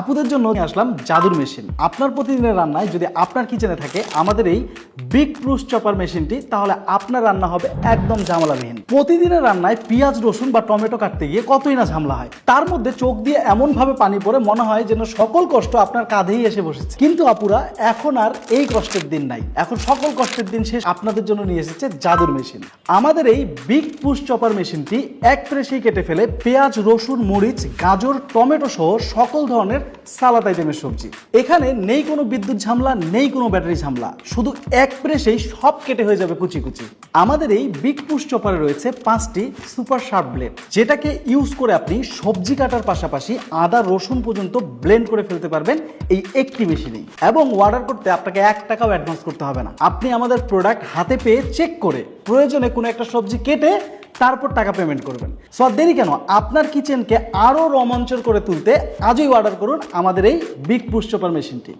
আপুদের জন্য নিয়ে আসলাম জাদুর মেশিন। আপনার প্রতিদিনের রান্নায় যদি আপনার কিচেনে থাকে আমাদের এই বিগ প্রুস চপার মেশিনটি, তাহলে আপনার রান্না হবে একদম ঝামেলাবিহীন। প্রতিদিনের রান্নায় পেঁয়াজ রসুন বা টমেটো কাটতে গিয়ে কতই না ঝামেলা হয়, তার মধ্যে চোখ দিয়ে এমন ভাবে পানি পড়ে মনে হয় যেন সকল কষ্ট আপনার কাঁধেই এসে বসেছে। কিন্তু আপুরা, এখন আর এই কষ্টের দিন নাই, এখন সকল কষ্টের দিন শেষ। আপনাদের জন্য নিয়ে এসেছে জাদুর মেশিন। আমাদের এই বিগ প্রুস চপার মেশিনটি এক প্রেসেই কেটে ফেলে পেঁয়াজ রসুন মরিচ গাজর টমেটো সহ সকল ধরনের সালাদ আইটেমের সবজি। এখানে নেই কোনো বিদ্যুৎ ঝামেলা, নেই কোনো ব্যাটারি ঝামেলা, শুধু এক প্রেসেই সব কেটে হয়ে যাবে কুচি কুচি। আমাদের এই বিগ পুশ চপারে রয়েছে 5টি সুপার শার্প ব্লেড, যেটাকে ইউজ করে আপনি সবজি কাটার পাশাপাশি আদা রসুন পর্যন্ত ব্লেন্ড করে ফেলতে পারবেন এই একটি মেশিনেই। এবং অর্ডার করতে আপনাকে 1 টাকাও অ্যাডভান্স করতে হবে না। আপনি আমাদের প্রোডাক্ট হাতে পেয়ে চেক করে প্রয়োজনে কোনো একটা সবজি কেটে তারপর টাকা পেমেন্ট করবেন। সো দেরি কেন, আপনার কিচেনকে আরো রোমাঞ্চকর করে তুলতে আজই অর্ডার করুন আমাদের এই বিগ পুশ চপার মেশিনটি।